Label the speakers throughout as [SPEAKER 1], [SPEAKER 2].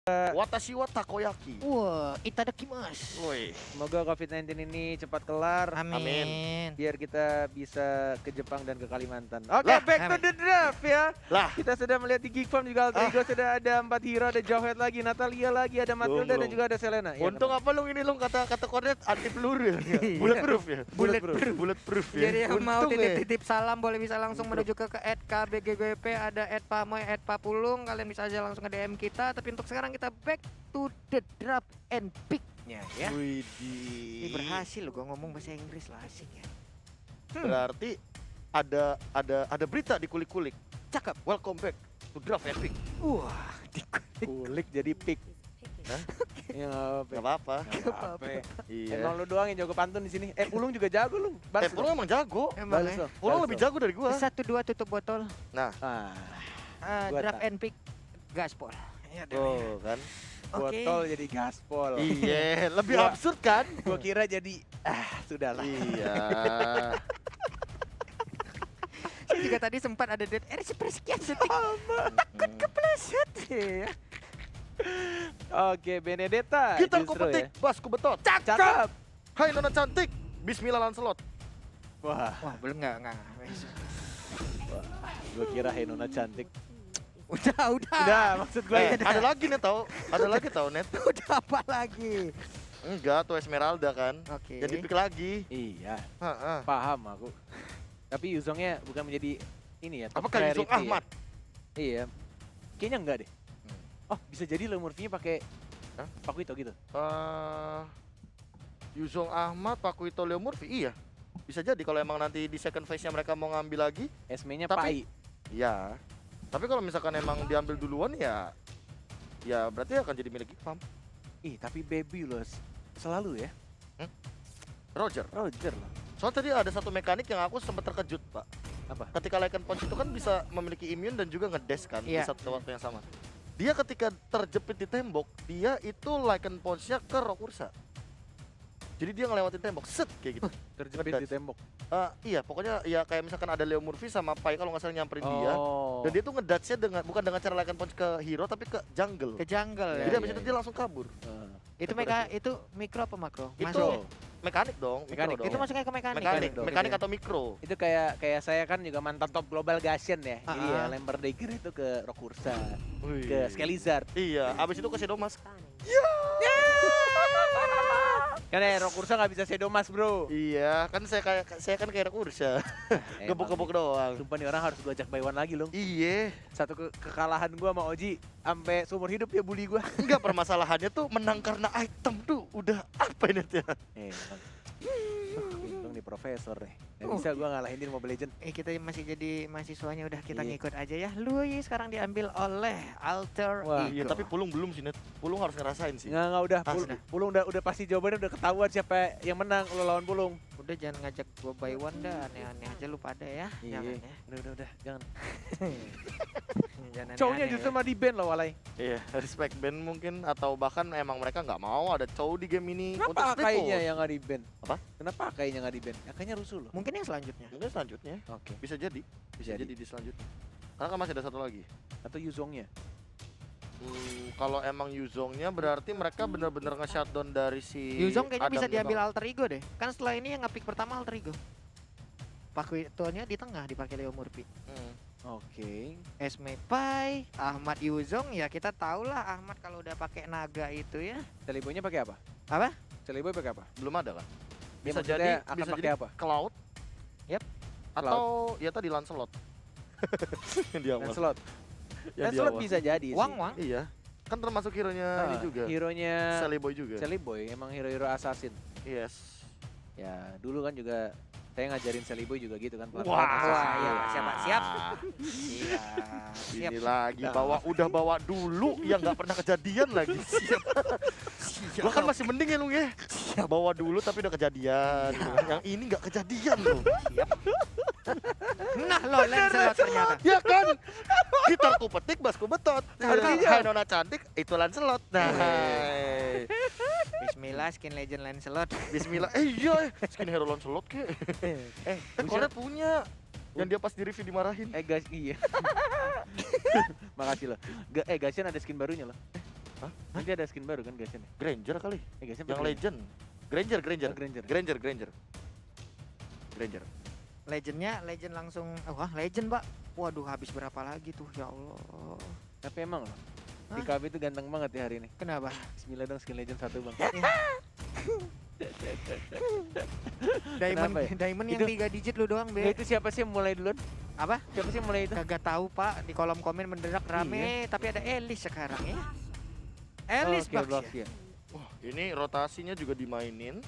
[SPEAKER 1] Watashi wa takoyaki.
[SPEAKER 2] Wah, itadakimasu.
[SPEAKER 1] Woi.
[SPEAKER 3] Semoga COVID-19 ini cepat kelar.
[SPEAKER 2] Amin.
[SPEAKER 3] Biar kita bisa ke Jepang dan ke Kalimantan. Oke,
[SPEAKER 1] Lah,
[SPEAKER 3] back to the draft ya.
[SPEAKER 1] Lah.
[SPEAKER 3] Kita sudah melihat di Geek Farm juga Alter Ego sudah ada 4 hero, ada Jawhead lagi, Natalia lagi, ada Matilda dan juga ada Selena. Ya,
[SPEAKER 1] Untung apa lu ini lu kata koordinat anti peluru ya? Bulletproof ya? Bulletproof ya.
[SPEAKER 2] Jadi yang mau
[SPEAKER 1] Untung ya.
[SPEAKER 2] titip-titip salam boleh bisa langsung menuju ke @kbggp, ada @pamoy, @papulung. Kalian bisa aja langsung ke DM kita. Tapi untuk sekarang kita back to the draft and pick-nya ya. Ini
[SPEAKER 1] Widih.
[SPEAKER 2] berhasil loh, gua ngomong bahasa Inggris lah, asik ya.
[SPEAKER 1] Berarti ada berita di kulik-kulik.
[SPEAKER 2] Cakep.
[SPEAKER 1] Welcome back to draft and pick.
[SPEAKER 2] Wah,
[SPEAKER 3] kulik jadi pick.
[SPEAKER 1] Hah?
[SPEAKER 3] Ya
[SPEAKER 1] Gak apa-apa. Iya.
[SPEAKER 3] Emang lu doang yang jago pantun di sini. Pulung juga jago lu. Balas
[SPEAKER 1] Pulung emang jago.
[SPEAKER 2] emang
[SPEAKER 3] Balas
[SPEAKER 2] ya.
[SPEAKER 3] lo.
[SPEAKER 1] Pulung lebih jago dari gua.
[SPEAKER 2] 1-2 tutup botol.
[SPEAKER 1] Nah, Gua
[SPEAKER 2] Draft
[SPEAKER 3] tak.
[SPEAKER 2] and pick gaspol. Ya,
[SPEAKER 1] tuh kan.
[SPEAKER 2] Oke.
[SPEAKER 3] botol jadi gaspol.
[SPEAKER 1] Iya, lebih
[SPEAKER 3] Gua-
[SPEAKER 1] absurd kan?
[SPEAKER 3] Gua kira jadi sudahlah.
[SPEAKER 1] Iya.
[SPEAKER 2] Saya juga tadi sempat ada dead air sepersekian detik. Takut kepleset. Ya.
[SPEAKER 3] Oke, Benedetta.
[SPEAKER 1] Kita
[SPEAKER 3] justru
[SPEAKER 1] kupetik Basku Betot.
[SPEAKER 3] Cakep.
[SPEAKER 1] Hai nona cantik. Bismillah Lancelot.
[SPEAKER 3] Wah,
[SPEAKER 2] Wah, belum enggak.
[SPEAKER 3] gua kira Henona cantik.
[SPEAKER 2] Udah.
[SPEAKER 3] Udah, maksud gue
[SPEAKER 1] Ada lagi nih tau. Ada lagi tau net.
[SPEAKER 2] Udah apa lagi?
[SPEAKER 1] Enggak, tuh Esmeralda kan.
[SPEAKER 2] Oke.
[SPEAKER 1] Jadi pick lagi.
[SPEAKER 3] Iya,
[SPEAKER 1] Heeh.
[SPEAKER 3] paham aku. Tapi Yuzongnya bukan menjadi ini ya, top
[SPEAKER 1] Apakah Yusuf
[SPEAKER 3] priority ya.
[SPEAKER 1] Ahmad?
[SPEAKER 3] Iya. Kayaknya enggak deh. Oh, bisa jadi Leo Murphy-nya pakai
[SPEAKER 1] Hah?
[SPEAKER 3] Pakuito gitu.
[SPEAKER 1] Yuzong Ahmad, Pakuito, Leo Murphy. Iya. Bisa jadi kalau emang nanti di second phase-nya mereka mau ngambil lagi.
[SPEAKER 3] Esme-nya
[SPEAKER 1] Tapi-
[SPEAKER 3] Pai.
[SPEAKER 1] Ya. Tapi kalau misalkan emang diambil duluan ya berarti akan jadi milik Ipam.
[SPEAKER 3] Ih, tapi Baby loh selalu ya.
[SPEAKER 1] Roger.
[SPEAKER 3] Roger loh.
[SPEAKER 1] Soalnya tadi ada satu mekanik yang aku sempat terkejut, Pak.
[SPEAKER 3] Apa?
[SPEAKER 1] Ketika Lycan Punch itu kan bisa memiliki immune dan juga ngedash kan di
[SPEAKER 2] Iya.
[SPEAKER 1] satu waktu yang sama. Dia ketika terjepit di tembok, dia itu Lycan Punch-nya ke Rokursa. Jadi dia ngelewatin tembok, set kayak gitu.
[SPEAKER 3] Terjepit di
[SPEAKER 1] Ngedance.
[SPEAKER 3] tembok.
[SPEAKER 1] Iya, pokoknya ya kayak misalkan ada Leo Murphy sama Pai kalau nggak salah nyamperin dia.
[SPEAKER 3] Oh.
[SPEAKER 1] Dan dia tuh ngedance-nya dengan bukan dengan cara Lycan Punch ke hero tapi ke jungle.
[SPEAKER 2] Ke jungle
[SPEAKER 1] Jadi
[SPEAKER 2] ya.
[SPEAKER 1] abis itu dia langsung kabur.
[SPEAKER 2] Itu itu mikro apa makro?
[SPEAKER 1] Itu
[SPEAKER 2] Masuknya.
[SPEAKER 1] mekanik dong,
[SPEAKER 3] Mekanik.
[SPEAKER 1] mikro
[SPEAKER 2] Itu
[SPEAKER 1] dong.
[SPEAKER 2] masuknya ke mekanik.
[SPEAKER 1] Mekanik,
[SPEAKER 3] dong.
[SPEAKER 1] mekanik atau mikro.
[SPEAKER 3] Itu kayak saya kan juga mantan top global Gashen ya. Jadi ya
[SPEAKER 2] Ah.
[SPEAKER 3] Lamberdaker itu ke Rokursa,
[SPEAKER 1] Wih.
[SPEAKER 3] ke Skelizard.
[SPEAKER 1] Iya, abis itu ke Sedomas.
[SPEAKER 3] Kan Rokursa nggak bisa Sedomas, Bro.
[SPEAKER 1] Iya, kan saya kan kayak Kursa. Gebuk-gebuk doang.
[SPEAKER 3] Sumpah nih orang harus gua ajak by one lagi loh.
[SPEAKER 1] Iya,
[SPEAKER 3] Satu kekalahan gua sama Oji sampai seumur hidup dia bully gua.
[SPEAKER 1] enggak permasalahannya tuh menang karena item tuh udah apa ini tuh?
[SPEAKER 3] Emang. Untung nih profesor deh. Gak bisa gua ngalahin di Mobile Legends.
[SPEAKER 2] Kita masih jadi mahasiswanya, udah kita
[SPEAKER 3] Iya.
[SPEAKER 2] ngikut aja ya. Lui sekarang diambil oleh Alter
[SPEAKER 3] Wah,
[SPEAKER 2] Ego.
[SPEAKER 1] Iya, tapi Pulung belum sih, Net. Pulung harus ngerasain sih.
[SPEAKER 3] Nggak udah.
[SPEAKER 1] Ah,
[SPEAKER 2] sudah.
[SPEAKER 3] Pulung udah pasti jawabannya udah ketahuan siapa yang menang lo lawan Pulung.
[SPEAKER 2] Udah jangan ngajak gua by one dah, aneh-aneh aja lu pada ya. Jangan ya.
[SPEAKER 3] Udah, jangan.
[SPEAKER 2] Jangan
[SPEAKER 3] Cowoknya
[SPEAKER 2] aneh-aneh
[SPEAKER 3] justru
[SPEAKER 2] ya.
[SPEAKER 3] mah di ban loh Walai.
[SPEAKER 1] Iya, respect band mungkin atau bahkan emang mereka nggak mau ada cowok di game ini untuk
[SPEAKER 3] Kenapa
[SPEAKER 1] stay
[SPEAKER 3] kayaknya
[SPEAKER 1] put.
[SPEAKER 3] yang nggak di ban?
[SPEAKER 1] Apa?
[SPEAKER 3] Kenapa kayaknya nggak di ban? Ya, kayaknya rusuh loh.
[SPEAKER 2] Mungkin yang selanjutnya.
[SPEAKER 1] Mungkin selanjutnya
[SPEAKER 3] Oke.
[SPEAKER 1] bisa jadi
[SPEAKER 3] Jadi.
[SPEAKER 1] di selanjutnya. Karena kan masih ada satu lagi.
[SPEAKER 3] Atau Yuzongnya.
[SPEAKER 1] Kalau emang Yuzongnya berarti mereka benar-benar nge-shutdown dari si
[SPEAKER 2] Yuzong kayaknya bisa
[SPEAKER 1] Adamnya
[SPEAKER 2] diambil
[SPEAKER 1] doang.
[SPEAKER 2] Alter Ego deh. Kan setelah ini yang nge-pick pertama Alter Ego. Pakuitonya di tengah dipakai Leo Murphy.
[SPEAKER 3] Oke.
[SPEAKER 2] Esme Pai, Ahmad Yuzong ya kita tahu lah Ahmad kalau udah pakai naga itu ya.
[SPEAKER 3] Celiboynya pakai apa?
[SPEAKER 2] Apa?
[SPEAKER 3] Celiboy pakai apa?
[SPEAKER 1] Belum ada kan?
[SPEAKER 3] Dia
[SPEAKER 1] Bisa
[SPEAKER 3] maksudnya
[SPEAKER 1] jadi
[SPEAKER 3] akan
[SPEAKER 1] bisa
[SPEAKER 3] pakai
[SPEAKER 1] jadi
[SPEAKER 3] apa?
[SPEAKER 1] Cloud.
[SPEAKER 2] Yap.
[SPEAKER 1] Atau ya tadi Lancelot. Yang di awal.
[SPEAKER 3] Lancelot.
[SPEAKER 1] Yang di
[SPEAKER 3] Lancelot
[SPEAKER 1] awal.
[SPEAKER 3] bisa jadi sih.
[SPEAKER 2] Wang.
[SPEAKER 1] Iya. Kan termasuk hero-nya ini juga.
[SPEAKER 3] Hero-nya
[SPEAKER 1] Sally Boy juga.
[SPEAKER 3] Celiboy emang hero-hero assassin.
[SPEAKER 1] Yes.
[SPEAKER 3] Ya, dulu kan juga saya ngajarin Celiboy juga gitu kan.
[SPEAKER 1] Wah.
[SPEAKER 3] pelan-pelan
[SPEAKER 2] Wah,
[SPEAKER 3] assassin.
[SPEAKER 2] iya, siap. Iya. Siap.
[SPEAKER 1] Ini lagi udah bawa dulu yang nggak pernah kejadian lagi. Siap. Bahkan masih mending ya lu ya. Bawa dulu tapi udah kejadian. gitu kan. Yang ini nggak kejadian loh.
[SPEAKER 2] Nah, lo Lancelot ternyata.
[SPEAKER 1] Ya kan? Gitarku petik, basku betot.
[SPEAKER 3] Artinya-
[SPEAKER 1] Hai nona cantik, itu Lancelot. Nah.
[SPEAKER 2] Bismillah skin legend Lancelot.
[SPEAKER 1] Bismillah. Iya, skin hero Lancelot ke. Kan Koret punya. Yang dia pas di review dimarahin.
[SPEAKER 3] Guys, iya. Makasih loh. Gasien ada skin barunya loh.
[SPEAKER 1] Hah?
[SPEAKER 3] Nanti ada skin baru kan Gashen ya?
[SPEAKER 1] Granger kali.
[SPEAKER 3] Gashen
[SPEAKER 1] Yang Legend. Granger.
[SPEAKER 3] Granger.
[SPEAKER 1] Granger.
[SPEAKER 2] Legend langsung, wah Legend Pak. Waduh habis berapa lagi tuh ya Allah.
[SPEAKER 3] Tapi emang loh, di
[SPEAKER 2] Hah?
[SPEAKER 3] KB itu ganteng banget ya hari ini.
[SPEAKER 2] Kenapa?
[SPEAKER 3] Bismillah dong skin legend 1 bang.
[SPEAKER 2] Diamond,
[SPEAKER 3] Kenapa ya?
[SPEAKER 2] diamond yang
[SPEAKER 3] Itu-
[SPEAKER 2] 3 digit lu doang
[SPEAKER 3] Nah,
[SPEAKER 2] Be.
[SPEAKER 3] itu siapa sih yang mulai duluan?
[SPEAKER 2] Apa?
[SPEAKER 3] Siapa sih yang mulai itu?
[SPEAKER 2] Kagak tahu Pak, di kolom komen mendadak rame, tapi ada Elis sekarang ya. Elis
[SPEAKER 3] Oke,
[SPEAKER 2] Bucks ya.
[SPEAKER 3] Baxia.
[SPEAKER 1] Wah, ini rotasinya juga dimainin.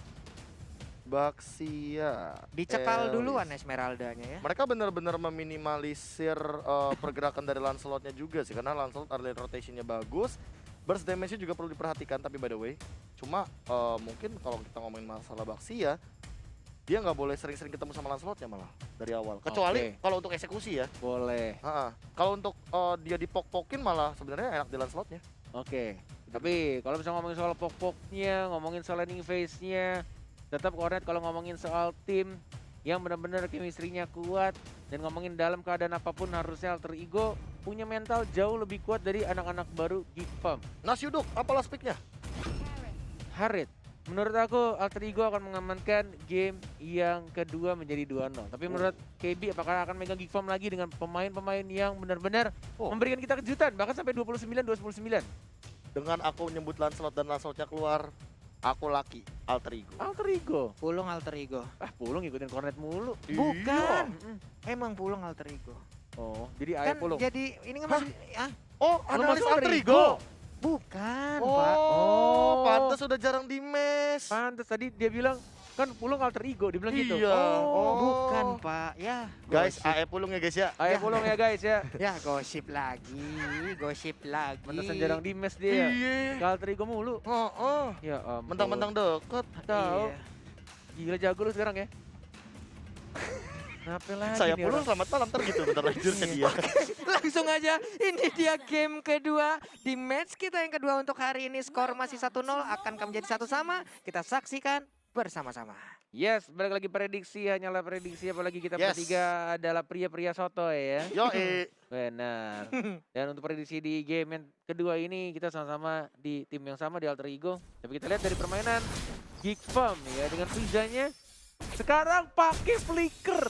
[SPEAKER 1] Baxia.
[SPEAKER 2] Dicekal
[SPEAKER 1] Elis.
[SPEAKER 2] duluan Esmeraldanya ya.
[SPEAKER 1] Mereka benar-benar meminimalisir pergerakan dari Lancelotnya juga sih, karena Lancelot early rotationnya bagus. Burst damage-nya juga perlu diperhatikan, tapi by the way, cuma mungkin kalau kita ngomongin masalah Baxia, dia nggak boleh sering-sering ketemu sama Lancelotnya malah dari awal. Kecuali
[SPEAKER 3] Oke.
[SPEAKER 1] kalau untuk eksekusi ya.
[SPEAKER 3] Boleh.
[SPEAKER 1] Kalau untuk dia dipok-pokin malah sebenarnya enak di Lancelotnya.
[SPEAKER 3] Oke. Tapi kalau misalnya ngomongin soal pok-poknya, ngomongin soal landing phase-nya, tetap Cornet kalau ngomongin soal tim yang benar-benar chemistry-nya kuat dan ngomongin dalam keadaan apapun harusnya Alter Ego punya mental jauh lebih kuat dari anak-anak baru Geek Farm.
[SPEAKER 1] Nasyuduk, apalah speak-nya?
[SPEAKER 3] Harit, menurut aku Alter Ego akan mengamankan game yang kedua menjadi 2-0. Tapi menurut KB apakah akan megang Geek Farm lagi dengan pemain-pemain yang benar-benar memberikan kita kejutan bahkan sampai 29-29.
[SPEAKER 1] Dengan aku menyebut Lancelot dan Lancelotnya keluar, aku laki Alter Ego.
[SPEAKER 3] Alter Ego.
[SPEAKER 2] Pulung Alter Ego.
[SPEAKER 3] Pulung ngikutin Cornet mulu.
[SPEAKER 2] Bukan.
[SPEAKER 3] Mm-mm.
[SPEAKER 2] Emang Pulung Alter Ego.
[SPEAKER 3] Oh, jadi ayo
[SPEAKER 2] Kan
[SPEAKER 3] Pulung.
[SPEAKER 2] jadi ini kan masih
[SPEAKER 1] Oh,
[SPEAKER 3] Lu
[SPEAKER 1] analis
[SPEAKER 3] masuk
[SPEAKER 1] Alter Ego.
[SPEAKER 2] bukan,
[SPEAKER 1] Oh,
[SPEAKER 2] Pak.
[SPEAKER 3] Oh.
[SPEAKER 1] pantas sudah jarang di mes.
[SPEAKER 3] Pantes tadi dia bilang kan Pulung Alter Ego, dia bilang gitu.
[SPEAKER 1] Iya.
[SPEAKER 2] Oh,
[SPEAKER 1] Oh.
[SPEAKER 2] bukan, Pak. Ya,
[SPEAKER 1] Guys,
[SPEAKER 2] gosip.
[SPEAKER 1] AE Pulung ya guys ya.
[SPEAKER 3] Ayo
[SPEAKER 2] Ya.
[SPEAKER 3] Pulung ya guys ya.
[SPEAKER 2] Ya, gosip lagi, gosip lagi.
[SPEAKER 3] Pantesan jarang di mes dia.
[SPEAKER 1] Iya.
[SPEAKER 3] Ke Alter Ego mulu.
[SPEAKER 1] Oh.
[SPEAKER 3] Ya ampun.
[SPEAKER 1] Mentang-mentang deket.
[SPEAKER 3] Tahu.
[SPEAKER 2] Iya.
[SPEAKER 3] Gila jago lu sekarang ya. Kenapa lagi
[SPEAKER 1] Saya
[SPEAKER 3] nih
[SPEAKER 1] Pulung
[SPEAKER 3] orang?
[SPEAKER 1] selamat malam ntar gitu bentar lagi jurusnya dia.
[SPEAKER 2] Langsung aja, ini dia game kedua di match kita yang kedua untuk hari ini. Skor masih 1-0, akankah menjadi 1 sama? Kita saksikan bersama-sama.
[SPEAKER 3] Yes, balik lagi prediksi, hanyalah prediksi apalagi kita
[SPEAKER 1] Yes.
[SPEAKER 3] bertiga adalah pria-pria sotoy ya.
[SPEAKER 1] Yo,
[SPEAKER 3] Benar. Dan untuk prediksi di game yang kedua ini kita sama-sama di tim yang sama di Alter Ego. Tapi kita lihat dari permainan Geek Farm ya dengan Frizanya sekarang pakai flicker,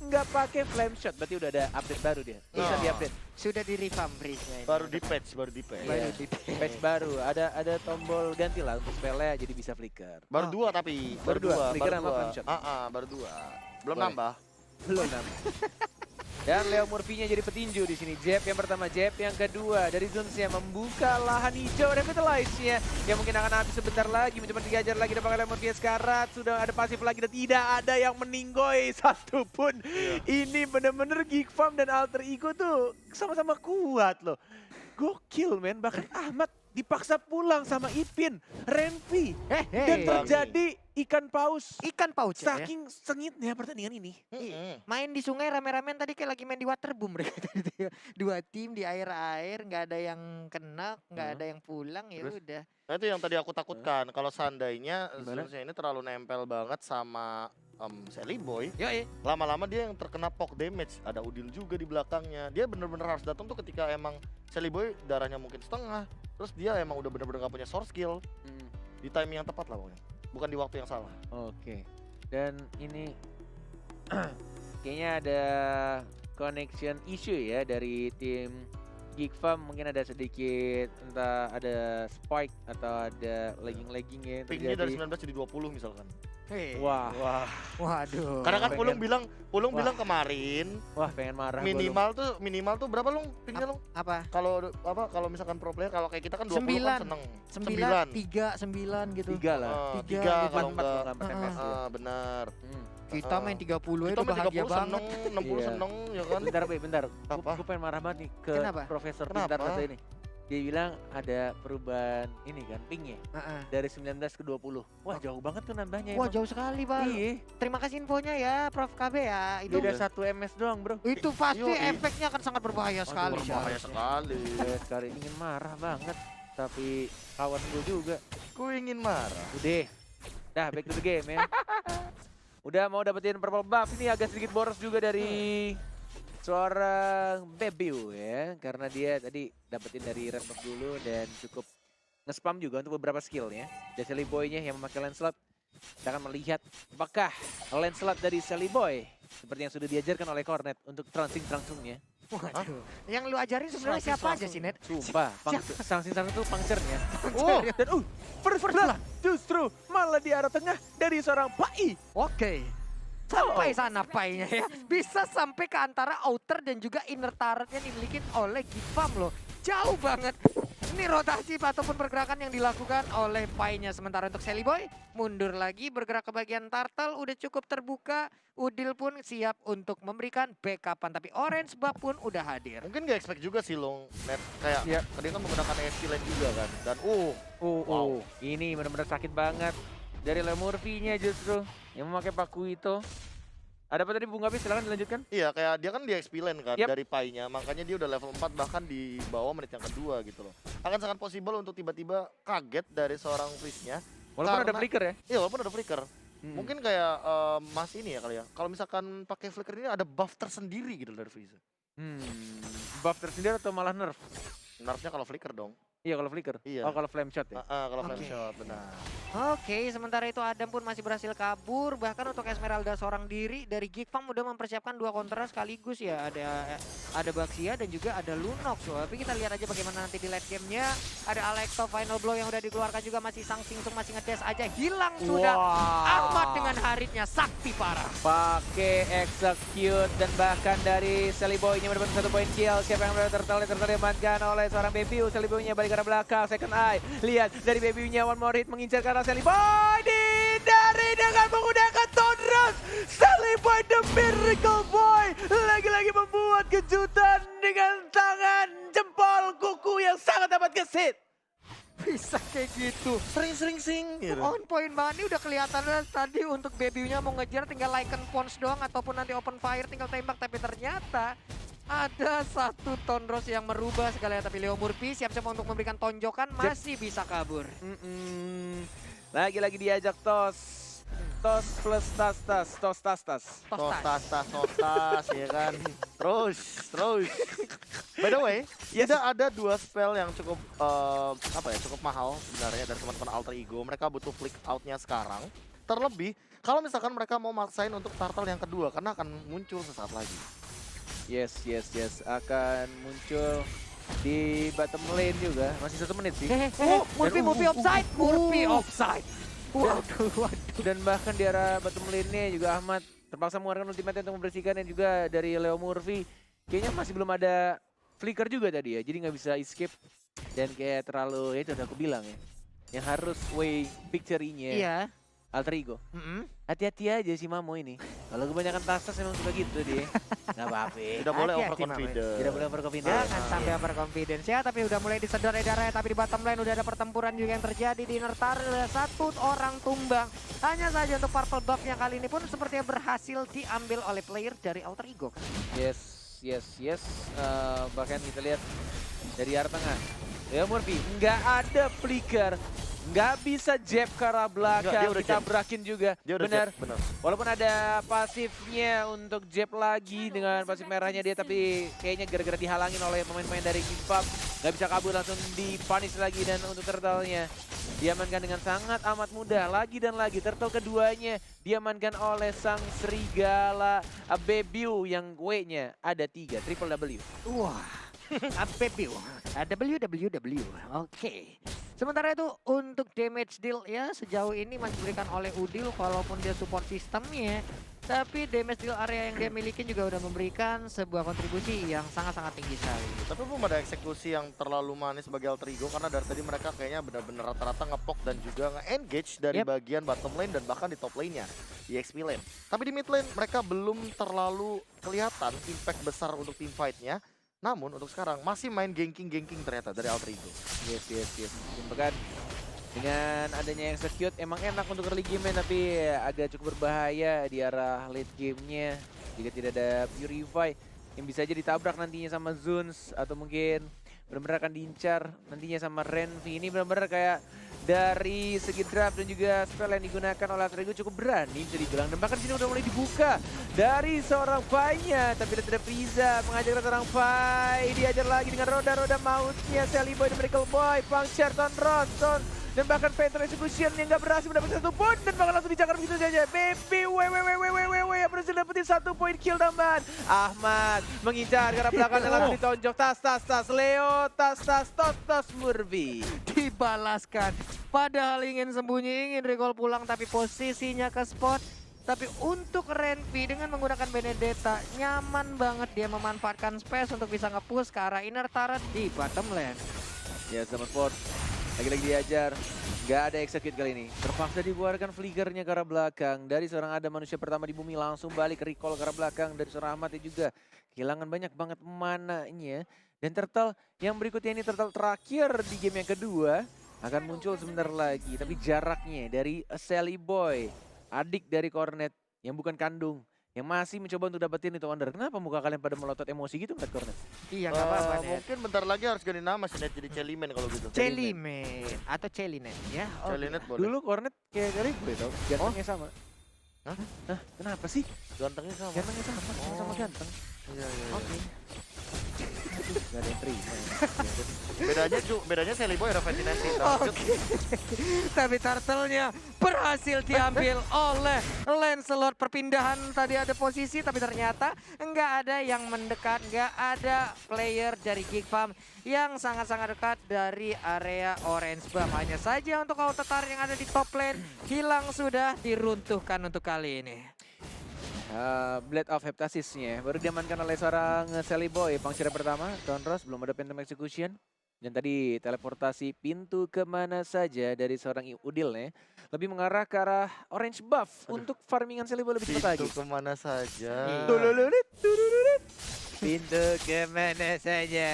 [SPEAKER 3] nggak pakai flame shot. Berarti udah ada update baru dia. Bisa
[SPEAKER 1] Oh.
[SPEAKER 3] di-update.
[SPEAKER 2] Sudah di revamp bridge-nya ini.
[SPEAKER 1] baru di patch, baru di patch.
[SPEAKER 2] Baru
[SPEAKER 3] Iya.
[SPEAKER 2] di
[SPEAKER 3] Patch baru, ada tombol ganti lah untuk spellnya jadi bisa flicker.
[SPEAKER 1] Baru
[SPEAKER 2] Oh.
[SPEAKER 1] 2 tapi.
[SPEAKER 3] Baru dua, flicker
[SPEAKER 1] baru
[SPEAKER 3] sama
[SPEAKER 1] dua.
[SPEAKER 3] flame shot.
[SPEAKER 1] Baru 2. Belum
[SPEAKER 3] Boleh.
[SPEAKER 1] nambah.
[SPEAKER 3] Belum nambah. Dan Leo Murphy-nya jadi petinju di sini. Jab yang pertama, jab yang kedua dari Zuns-nya membuka lahan hijau Revitalize-nya yang mungkin akan habis sebentar lagi, mencoba dihajar lagi dan pakai Leo Murphy sekarat. Sudah ada pasif lagi dan tidak ada yang meninggoy satupun. Ini bener-bener Geek Farm dan Alter Ego tuh sama-sama kuat loh. Gokil men, bahkan Ahmad dipaksa pulang sama Ipin, Renvi, dan terjadi ikan paus.
[SPEAKER 2] ikan paus ya.
[SPEAKER 3] Saking sengitnya pertandingan ini.
[SPEAKER 2] Main di sungai rame-ramean tadi kayak lagi main di waterboom mereka tadi. Dua tim di air-air, nggak ada yang kena, nggak ada yang pulang, ya
[SPEAKER 3] Terus?
[SPEAKER 2] udah.
[SPEAKER 1] Nah itu yang tadi aku takutkan. Kalau seandainya
[SPEAKER 3] Gimana?
[SPEAKER 1] Zeusnya ini terlalu nempel banget sama Sally Boy,
[SPEAKER 2] Yo,
[SPEAKER 1] lama-lama dia yang terkena poke damage. Ada Udil juga di belakangnya. Dia bener-bener harus datang tuh ketika emang Sally Boy darahnya mungkin setengah. Terus dia emang udah bener-bener gak punya source skill. Di timing yang tepat lah pokoknya. Bukan di waktu yang salah.
[SPEAKER 3] Oke. Dan ini kayaknya ada connection issue ya dari tim Geek Farm. Mungkin ada sedikit entah ada spike atau ada lagging-laggingnya yang
[SPEAKER 1] Pingnya dari
[SPEAKER 3] terjadi.
[SPEAKER 1] 19 jadi 20 misalkan.
[SPEAKER 3] Wah,
[SPEAKER 2] Waduh.
[SPEAKER 1] Karena kan
[SPEAKER 3] pengen-
[SPEAKER 1] Pulung
[SPEAKER 3] Wah.
[SPEAKER 1] bilang kemarin
[SPEAKER 3] wah pengen marah gua lu.
[SPEAKER 1] minimal tuh berapa Lung? Pingnya Lung?
[SPEAKER 2] Apa?
[SPEAKER 1] Kalau misalkan pro player kalau kayak kita kan 20
[SPEAKER 2] Sembilan.
[SPEAKER 1] kan seneng.
[SPEAKER 2] 9, 3, 9 gitu.
[SPEAKER 3] 3 lah.
[SPEAKER 2] Tiga,
[SPEAKER 1] Tiga
[SPEAKER 2] gitu.
[SPEAKER 1] kalau
[SPEAKER 3] 4
[SPEAKER 1] enggak.
[SPEAKER 3] kalau nggak
[SPEAKER 2] Heeh.
[SPEAKER 3] MS ya.
[SPEAKER 1] Benar.
[SPEAKER 2] Kita main 30
[SPEAKER 1] Kita
[SPEAKER 2] itu
[SPEAKER 1] main
[SPEAKER 2] bahagia
[SPEAKER 1] 30
[SPEAKER 2] banget.
[SPEAKER 1] seneng, 60
[SPEAKER 3] Iya.
[SPEAKER 1] seneng ya kan.
[SPEAKER 3] Bentar, Be, bentar.
[SPEAKER 1] Apa?
[SPEAKER 3] Gue pengen marah banget nih ke
[SPEAKER 2] Kenapa?
[SPEAKER 3] Profesor
[SPEAKER 1] Kenapa?
[SPEAKER 3] Pintar satu ini. Dia bilang ada perubahan ini kan, pingnya
[SPEAKER 2] Heeh.
[SPEAKER 3] dari 19 ke 20. Wah, jauh banget tuh nambahnya
[SPEAKER 2] Wah,
[SPEAKER 3] emang.
[SPEAKER 2] jauh sekali, Pak.
[SPEAKER 3] Iya,
[SPEAKER 2] Terima kasih infonya ya, Prof KB ya. Itu
[SPEAKER 3] beda 1 MS doang, bro.
[SPEAKER 2] itu pasti
[SPEAKER 1] Yoi.
[SPEAKER 2] efeknya akan sangat berbahaya
[SPEAKER 3] Aduh,
[SPEAKER 2] sekali.
[SPEAKER 1] Berbahaya
[SPEAKER 2] seharusnya.
[SPEAKER 1] sekali.
[SPEAKER 3] Saya sekali ingin marah banget, tapi kawan gue juga.
[SPEAKER 1] Ku ingin marah.
[SPEAKER 3] Udah, dah back to the game ya. Udah mau dapetin purple buff, ini agak sedikit boros juga dari seorang Bebiu ya. Karena dia tadi dapetin dari red buff dulu dan cukup nge-spam juga untuk beberapa skillnya. Dan Sally Boy-nya yang memakai Lancelot. Kita akan melihat apakah Lancelot dari Sally Boy seperti yang sudah diajarkan oleh Cornet untuk transing-transungnya.
[SPEAKER 2] Waduh. Yang lu ajarin sebenarnya siapa aja sih, Net?
[SPEAKER 3] Sumpah, transing-transung itu pangcernya.
[SPEAKER 2] Oh,
[SPEAKER 3] Dan first blood justru malah di arah tengah dari seorang Pai.
[SPEAKER 2] oke. Sampai sana Pai-nya ya. Bisa sampai ke antara outer dan juga inner turret yang dimiliki oleh Gifam loh. Jauh banget. Ini rotasi ataupun pergerakan yang dilakukan oleh Pai-nya. Sementara untuk Sally Boy mundur lagi bergerak ke bagian turtle. Udah cukup terbuka. Udil pun siap untuk memberikan backupan. Tapi Orange Buff pun udah hadir.
[SPEAKER 1] Mungkin gak expect juga sih Long Net. Kayak
[SPEAKER 3] Iya.
[SPEAKER 1] tadi kan menggunakan ESP lane juga kan. Dan
[SPEAKER 3] Wow. Ini benar-benar sakit banget. Dari Leo Murphy-nya justru yang memakai Paku itu. Ada apa tadi Bung Gapi? Silakan dilanjutkan.
[SPEAKER 1] iya kayak dia kan di XP lane kan
[SPEAKER 3] Yap.
[SPEAKER 1] dari Pai-nya. Makanya dia udah level 4 bahkan di bawah menit yang kedua gitu loh. Akan sangat possible untuk tiba-tiba kaget dari seorang Freeze-nya.
[SPEAKER 3] Walaupun ada
[SPEAKER 1] Karena-
[SPEAKER 3] flicker ya.
[SPEAKER 1] Iya walaupun ada flicker. Mungkin kayak Mas ini ya kali ya. Kalau misalkan pakai flicker ini ada buff tersendiri gitu dari Freeze.
[SPEAKER 3] Buff tersendiri atau malah nerf?
[SPEAKER 1] Nerfnya kalau flicker dong.
[SPEAKER 3] Iya kalau flicker.
[SPEAKER 1] Iya.
[SPEAKER 3] Oh kalau flame shot ya.
[SPEAKER 1] Kalau flame
[SPEAKER 2] Oke.
[SPEAKER 1] shot benar.
[SPEAKER 2] Oke, sementara itu Adam pun masih berhasil kabur. Bahkan untuk Esmeralda seorang diri dari Geekfam udah mempersiapkan 2 kontra sekaligus ya. Ada Baxia dan juga ada Lunox. Tapi kita lihat aja bagaimana nanti di late game-nya. Ada Alekto Final Blow yang udah dikeluarkan juga, masih Sang Singsung masih ngedes aja. Hilang sudah. Ahmad dengan haritnya sakti parah.
[SPEAKER 3] Pakai execute dan bahkan dari Sally Boy-nya mendapatkan 1 poin kill. Siapa yang berada tertarik diamankan oleh seorang Baby. Sally Boy-nya balik ke arah belakang. Second eye. Lihat dari Baby-nya one more hit mengincar ke arah Sally Boy. Dihindari dengan menggunakan Thunderous. Sally Boy the Miracle Boy. Lagi-lagi membuat kejutan dengan tangan jempol kuku yang sangat dapat gesit.
[SPEAKER 2] Bisa kayak gitu.
[SPEAKER 1] Sering sing gitu.
[SPEAKER 2] On point banget, ini udah kelihatan tadi untuk Baby-nya mau ngejar tinggal Lycan Pons doang ataupun nanti open fire tinggal tembak, tapi ternyata ada 1 Thunderous yang merubah segalanya. Tapi Leo Murphy siap-siap untuk memberikan tonjokan, masih bisa kabur.
[SPEAKER 3] Lagi-lagi diajak tos. Tos plus tas-tas. Tos tas-tas.
[SPEAKER 1] Sotas ya kan. Terus. By the way, ada 2 spell yang cukup cukup mahal sebenarnya dari teman-teman Alter Ego. Mereka butuh flick out-nya sekarang. Terlebih kalau misalkan mereka mau maksain untuk turtle yang kedua karena akan muncul sesaat lagi.
[SPEAKER 3] Yes. Akan muncul di bottom lane juga. Masih 1 menit sih.
[SPEAKER 2] Murphy offside. Murphy offside. Waduh.
[SPEAKER 3] Dan bahkan di arah bottom lane-nya juga Ahmad terpaksa mengeluarkan ultimate untuk membersihkan. Dan juga dari Leo Murphy kayaknya masih belum ada flicker juga tadi ya. Jadi nggak bisa escape. Dan kayak terlalu, ya itu udah aku bilang ya. Yang harus way victory-nya
[SPEAKER 2] Iya.
[SPEAKER 3] Alter Ego. Hati-hati aja si Mamo ini. Kalau kebanyakan tasas memang suka gitu dia. Nggak apa-apa.
[SPEAKER 1] Tidak boleh
[SPEAKER 2] Hati-hati,
[SPEAKER 1] overconfident.
[SPEAKER 3] Tidak boleh overconfident.
[SPEAKER 2] Jangan sampai overconfidence ya, tapi udah mulai disedot edarnya. Tapi di bottom lane udah ada pertempuran juga yang terjadi di inner turret. Ada 1 orang tumbang. Hanya saja untuk purple buff-nya kali ini pun sepertinya berhasil diambil oleh player dari Alter Ego kan.
[SPEAKER 3] Yes. Bahkan kita lihat dari arah tengah. Ya Murphy, nggak ada flicker. Nggak bisa jab ke arah belakang,
[SPEAKER 1] Nggak, dia udah
[SPEAKER 3] ditabrakin juga.
[SPEAKER 1] Dia udah
[SPEAKER 3] Benar.
[SPEAKER 1] jab, benar.
[SPEAKER 3] Walaupun ada pasifnya untuk jab lagi dengan pasif merahnya dia, tapi kayaknya gara-gara dihalangin oleh pemain-pemain dari Gifam, nggak bisa kabur, langsung dipunish lagi. Dan untuk turtle-nya diamankan dengan sangat amat mudah. Lagi dan lagi turtle keduanya diamankan oleh sang serigala Bebiu yang W-nya ada 3, triple W.
[SPEAKER 2] Wah, APBU, WWW, oke. Sementara itu untuk damage deal ya sejauh ini masih diberikan oleh Udil walaupun dia support sistemnya. Tapi damage deal area yang dia miliki juga udah memberikan sebuah kontribusi yang sangat-sangat tinggi sekali.
[SPEAKER 1] Tapi belum ada eksekusi yang terlalu manis bagi Alter Ego karena dari tadi mereka kayaknya benar-benar rata-rata ngepok dan juga nge-engage dari bagian bottom lane dan bahkan di top lane-nya, di XP lane. Tapi di mid lane mereka belum terlalu kelihatan impact besar untuk team fight-nya. Namun untuk sekarang masih main ganking ternyata dari Alter Ego.
[SPEAKER 3] Yes. Bahkan dengan adanya execute emang enak untuk early game tapi agak cukup berbahaya di arah late game-nya jika tidak ada Purify yang bisa aja ditabrak nantinya sama Zuns atau mungkin benar-benar akan diincar nantinya sama Renvi. Ini benar-benar kayak dari segi draft dan juga spell yang digunakan oleh Alter Ego cukup berani bisa dibilang. Dan bahkan sini udah mulai dibuka dari seorang Pai-nya. Tapi tidak Frieza mengajak seorang Pai. Diajar lagi dengan roda-roda mautnya. Sally Boy dan Miracle Boy. Puncture, Ron. Dan bahkan Phantom Execution yang gak berhasil mendapatkan 1 poin. Dan bahkan langsung dicakar begitu saja. Baby yang berhasil dapetin 1 poin kill tambahan. Ahmad mengincar ke arah belakang dan langsung ditonjok. Tas. Leo, tas Murphy.
[SPEAKER 2] Dibalaskan. Padahal ingin sembunyi, ingin recall pulang tapi posisinya ke spot. Tapi untuk Renvi dengan menggunakan Benedetta, nyaman banget dia memanfaatkan space untuk bisa nge-push ke arah inner turret di bottom lane.
[SPEAKER 3] Ya sama Sport. Lagi-lagi diajar, nggak ada execute kali ini. Terpaksa dikeluarkan flickernya ke arah belakang. Dari seorang Adam manusia pertama di bumi langsung balik recall ke arah belakang. Dari seorang Ahmad yang juga kehilangan banyak banget mananya. Dan Turtle yang berikutnya ini Turtle terakhir di game yang kedua. Akan muncul sebentar lagi. Tapi jaraknya dari Sally Boy, adik dari Cornet yang bukan kandung. Yang masih mencoba untuk dapetin itu Wonder. Kenapa muka kalian pada melotot emosi gitu ngeliat Cornet?
[SPEAKER 2] Iya nggak apa-apa Net.
[SPEAKER 1] Mungkin bentar lagi harus ganti nama sih Net, jadi Celimen kalau gitu.
[SPEAKER 2] Celimen atau Celinet ya.
[SPEAKER 1] Celinet boleh.
[SPEAKER 3] Dulu Cornet kayak kali gue tau, gantengnya sama.
[SPEAKER 1] Hah?
[SPEAKER 3] Hah? Kenapa sih?
[SPEAKER 1] Gantengnya sama.
[SPEAKER 3] Gantengnya sama ganteng.
[SPEAKER 1] Iya.
[SPEAKER 3] Oke. Gak ada yang terima.
[SPEAKER 1] Bedanya Sally Boy ada ventilasi.
[SPEAKER 2] Oke. Tapi turtle-nya berhasil diambil oleh Lancelot. Perpindahan tadi ada posisi tapi ternyata nggak ada yang mendekat. Nggak ada player dari Geek Farm yang sangat-sangat dekat dari area orange buff. Hanya saja untuk auto turret yang ada di top lane hilang sudah diruntuhkan untuk kali ini.
[SPEAKER 3] Blade of Heptasisnya baru diamankan oleh seorang Sally Boy. Pangcira pertama, Tonros, belum ada Phantom Execution. Dan tadi teleportasi pintu kemana saja dari seorang Udil nih. Lebih mengarah ke arah orange buff. Untuk farmingan Sally Boy lebih cepat lagi.
[SPEAKER 1] Pintu kemana saja.
[SPEAKER 3] Tululut. Pintu kemana saja.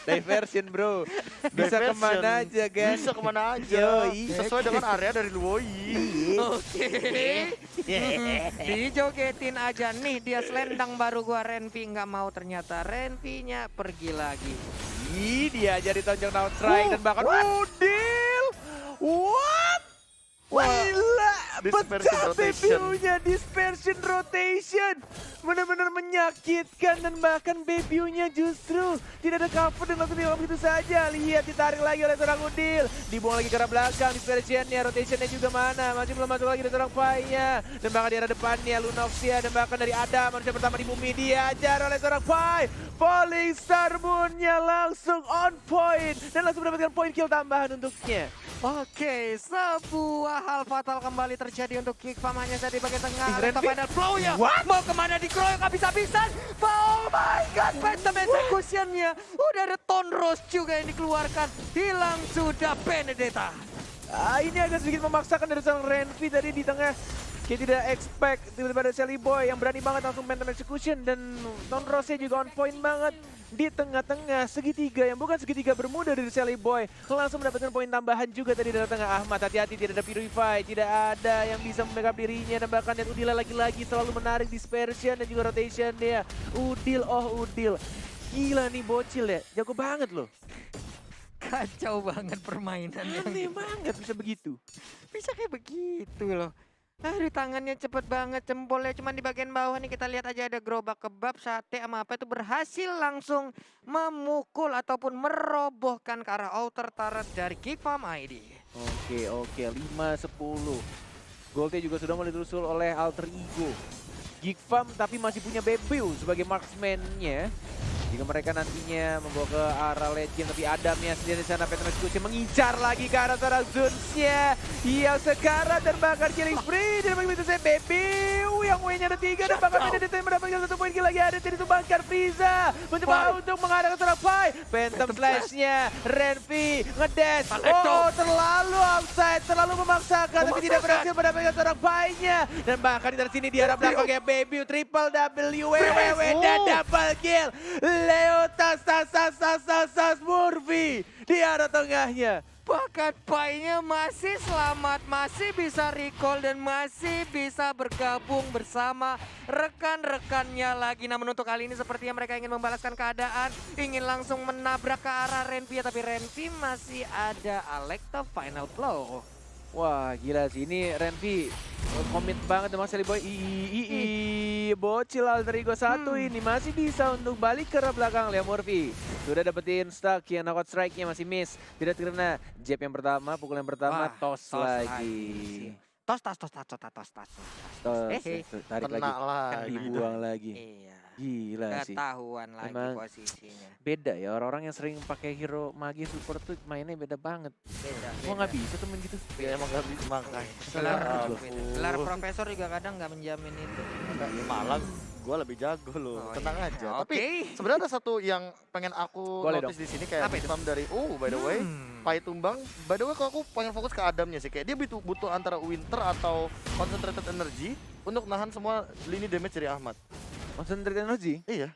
[SPEAKER 3] Diversion bro. Bisa
[SPEAKER 1] Diversion.
[SPEAKER 3] kemana aja kan.
[SPEAKER 1] Bisa kemana aja.
[SPEAKER 3] Yoi.
[SPEAKER 1] Sesuai dengan area dari Luoi.
[SPEAKER 2] Oke. Dijogetin aja nih dia selendang baru gua Renvi nggak mau ternyata Renvi-nya pergi lagi.
[SPEAKER 3] Ih, dia jadi tonjok down strike dan bahkan Udil. What? Gila,
[SPEAKER 1] Dispersion
[SPEAKER 3] pecah
[SPEAKER 1] rotation.
[SPEAKER 3] BBU-nya, dispersion rotation. Benar-benar menyakitkan dan bahkan BBU-nya justru tidak ada cover dan langsung dilakukan begitu saja. Lihat ditarik lagi oleh seorang Udil. Dibuang lagi ke arah belakang, dispersionnya, rotationnya juga mana. Masih belum masuk lagi dari seorang Pai-nya. Dan bahkan di arah depannya Lunoxia dan bahkan dari Adam, manusia pertama di bumi diajar oleh seorang Pai. Falling Star Moon-nya langsung on point. Dan langsung mendapatkan poin kill tambahan untuknya.
[SPEAKER 2] Oke, sebuah hal fatal kembali terjadi untuk Geek Farm hanya saja di bagian tengah.
[SPEAKER 3] Renvi?
[SPEAKER 2] Top final flow ya.
[SPEAKER 3] What?
[SPEAKER 2] Mau kemana dikeroyok habis-habisan. Oh my god, Phantom Execution-nya. Udah ada Tonros juga yang dikeluarkan. Hilang sudah Benedetta.
[SPEAKER 3] Ini agak sedikit memaksakan dari seorang Renvi tadi di tengah. Kayak tidak expect tiba-tiba ada Sally Boy yang berani banget langsung Phantom Execution. Dan Tonrosnya juga on point banget. Di tengah-tengah segitiga yang bukan segitiga bermuda dari Sally Boy. Langsung mendapatkan poin tambahan juga tadi dari tengah Ahmad. Hati-hati tidak ada Purify, tidak ada yang bisa membackup dirinya. Dan bahkan dan Udil lagi-lagi selalu menarik dispersion dan juga rotation dia. Udil, Udil. Gila nih bocil ya, jago banget loh.
[SPEAKER 2] Kacau banget permainannya.
[SPEAKER 3] Aneh banget bisa begitu.
[SPEAKER 2] Bisa kayak begitu loh. Aduh tangannya cepet banget, jempolnya cuman di bagian bawah nih kita lihat aja ada gerobak kebab, sate sama apa itu berhasil langsung memukul ataupun merobohkan ke arah outer turret dari Geek Farm ID.
[SPEAKER 3] Oke, 5-10. Goldnya juga sudah mulai disusul oleh Alter Ego. Geek Farm tapi masih punya Bebeu sebagai marksman-nya. Jika mereka nantinya membawa ke arah legend, tapi Adamnya sendiri di sana, Phantom Execution mengincar lagi ke arah seorang Zuns-nya. Yang sekarang terbakar killing spree, dan begitu saya Bebeu yang W-nya ada 3 dan bahkan Benedetta yang mendapatkan 1 poin lagi ada jadi ditumbangkan Frieza. Mencoba untuk mengarah ke seorang Pai. Phantom Slash-nya, Renvi ngedash. Oh, terlalu outside, terlalu memaksakan, tapi tidak berhasil mendapatkan seorang Pai-nya. Dan bahkan dari sini di arah belakangnya Bebeu, triple WWW dan double kill. Leo tas Murphy di arah tengahnya.
[SPEAKER 2] Bahkan Pai-nya masih selamat, masih bisa recall dan masih bisa bergabung bersama rekan-rekannya lagi. Namun untuk kali ini sepertinya mereka ingin membalaskan keadaan, ingin langsung menabrak ke arah Renvi, tapi Renvi masih ada Alekta final blow.
[SPEAKER 3] Wah gila sih, ini Renvi komit banget sama Sally Boy. Bocil Alter Ego 1 ini masih bisa untuk balik ke arah belakang. Leo Murphy sudah dapetin stuck, yang knockout strike-nya masih miss. Tidak terkena jab yang pertama, pukul yang pertama,
[SPEAKER 2] Wah,
[SPEAKER 3] toss lagi.
[SPEAKER 2] Tos.
[SPEAKER 3] Tarik
[SPEAKER 1] Kena
[SPEAKER 3] lagi,
[SPEAKER 1] lagi.
[SPEAKER 3] dibuang lagi.
[SPEAKER 2] Iya.
[SPEAKER 3] Gila sih.
[SPEAKER 2] Ketahuan lagi
[SPEAKER 3] Emang
[SPEAKER 2] posisinya.
[SPEAKER 3] Beda ya, orang-orang yang sering pakai hero magi support tuh mainnya beda banget.
[SPEAKER 2] Beda.
[SPEAKER 3] Kok nggak bisa tuh main gitu?
[SPEAKER 1] Ya emang gak bisa makanya.
[SPEAKER 2] Gelar,
[SPEAKER 1] Ya ampun.
[SPEAKER 2] gelar profesor juga kadang nggak menjamin itu.
[SPEAKER 1] Malah gue lebih jago loh,
[SPEAKER 2] Oh,
[SPEAKER 1] tenang
[SPEAKER 2] iya.
[SPEAKER 1] aja.
[SPEAKER 2] Oke.
[SPEAKER 1] Tapi sebenarnya ada satu yang pengen aku
[SPEAKER 3] Boleh
[SPEAKER 1] notice di sini kayak
[SPEAKER 2] Apa itu?
[SPEAKER 1] Bifam dari by the way, Pai tumbang. By the way kalau aku pengen fokus ke Adamnya sih, kayak dia butuh antara Winter atau concentrated energy untuk nahan semua lini damage dari Ahmad.
[SPEAKER 3] Concentrate energy?
[SPEAKER 1] Iya.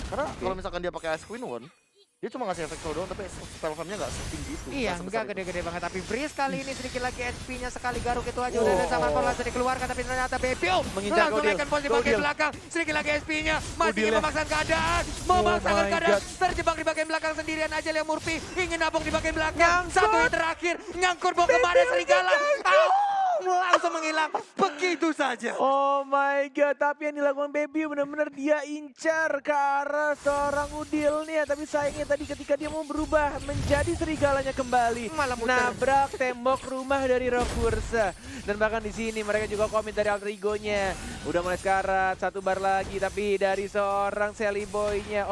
[SPEAKER 1] Karena kalau misalkan dia pakai Ice Queen One, dia cuma ngasih efek slow down tapi spell farmnya nggak setinggi itu.
[SPEAKER 2] Iya,
[SPEAKER 1] nggak sebesar
[SPEAKER 2] enggak
[SPEAKER 1] itu.
[SPEAKER 2] gede-gede banget. Tapi Breeze kali ini sedikit lagi HP-nya sekali garuk itu aja. Udah ada zaman pola langsung dikeluarkan. Tapi ternyata Bebio
[SPEAKER 3] Mengincar
[SPEAKER 2] langsung
[SPEAKER 3] Godil.
[SPEAKER 2] naikkan posisi
[SPEAKER 3] Godil.
[SPEAKER 2] bagian belakang. Sedikit lagi HP-nya. Masih
[SPEAKER 3] Godil
[SPEAKER 2] ingin
[SPEAKER 3] ya.
[SPEAKER 2] memaksakan keadaan. Memaksakan
[SPEAKER 3] my
[SPEAKER 2] keadaan.
[SPEAKER 3] God.
[SPEAKER 2] Terjebak di bagian belakang sendirian aja Leo Murphy. Ingin nabung di bagian belakang. Satu yang terakhir. Nyangkut mau kemana serigala. Langsung menghilang. Begitu saja.
[SPEAKER 3] Oh my god, tapi yang dilakukan Baby benar-benar dia incar ke arah seorang Udilnya. Tapi sayangnya tadi ketika dia mau berubah menjadi serigalanya kembali,
[SPEAKER 2] Malah muter.
[SPEAKER 3] nabrak tembok rumah dari Rokursa. Dan bahkan di sini mereka juga komit dari alter egonya. Udah mulai sekarat, satu bar lagi, tapi dari seorang Sally Boy-nya,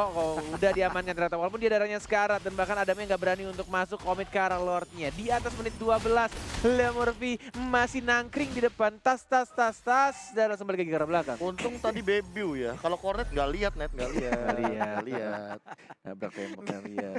[SPEAKER 3] udah diamankan ternyata. Walaupun dia darahnya sekarat dan bahkan Adamnya nggak berani untuk masuk komit ke arah Lordnya. Di atas menit 12, Leo Murphy masih nangkring di depan, tas, dan langsung balik ke arah belakang.
[SPEAKER 1] Untung tadi Bebiu ya. Kalau Cornet nggak lihat net, nggak lihat.
[SPEAKER 3] Nggak lihat.
[SPEAKER 1] Nggak lihat.
[SPEAKER 3] Nabrak tembok nggak lihat.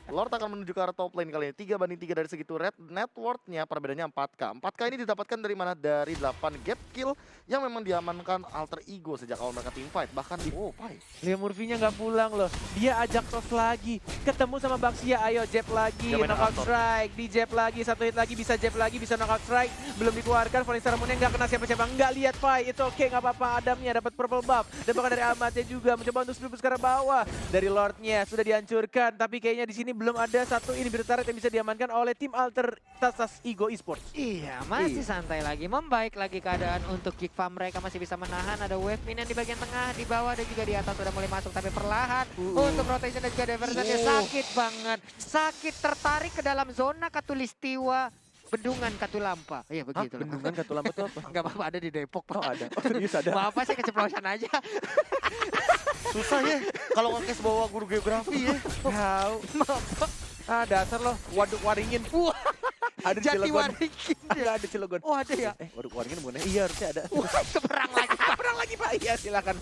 [SPEAKER 1] Lord akan menuju ke arah top lane kali ini. 3-3 dari segi turret. Net worth-nya perbedaannya 4K. 4K ini didapatkan dari mana? Dari 8 gap kill yang memang diamankan alter ego sejak awal mereka team fight. Bahkan di Pai.
[SPEAKER 3] Leo Murphy-nya nggak pulang loh. Dia ajak tos lagi. Ketemu sama Baxia, ayo jab lagi.
[SPEAKER 1] Dia main
[SPEAKER 3] Knockout
[SPEAKER 1] Astor.
[SPEAKER 3] strike. Di jab lagi, satu hit lagi, bisa jab lagi, bisa knockout strike. Belum dikeluarkan, Falling Star Moon-nya nggak kena siapa-siapa. Nggak lihat Pai, itu oke, nggak apa-apa. Adamnya dapat purple buff. Dan bahkan dari Ahmadnya juga mencoba untuk split ke arah bawah. Dari Lord-nya sudah dihancurkan. Tapi kayaknya di sini belum ada satu inhibitor turret yang bisa diamankan oleh tim Alter Tasas Ego Esports.
[SPEAKER 2] Iya, masih santai lagi. Membaik lagi keadaan untuk Geek Farm. Mereka masih bisa menahan. Ada wave minion di bagian tengah, di bawah, dan juga di atas sudah mulai masuk. Tapi perlahan untuk rotation dan juga diversionnya sakit banget. Sakit tertarik ke dalam zona Katulistiwa. Bendungan Katulampa. Iya begitu.
[SPEAKER 3] Bendungan Katulampa itu apa?
[SPEAKER 2] Enggak apa-apa, ada di Depok, Pak.
[SPEAKER 3] Oh ada, oh serius ada.
[SPEAKER 2] Maaf, Pak, saya keceplosan aja.
[SPEAKER 1] Susah ya kalau ngekes bawa guru geografi ya.
[SPEAKER 3] Tahu. Dasar loh, waduk waringin.
[SPEAKER 2] Wah,
[SPEAKER 3] Ada di
[SPEAKER 2] Jati
[SPEAKER 3] Cilegon.
[SPEAKER 2] Waringin.
[SPEAKER 3] Ada Cilegon.
[SPEAKER 2] Oh, ada ya?
[SPEAKER 3] Waduk waringin bukan? Iya harusnya ada.
[SPEAKER 2] Wah, keperang lagi, Pak.
[SPEAKER 3] Perang lagi Pak, iya silakan.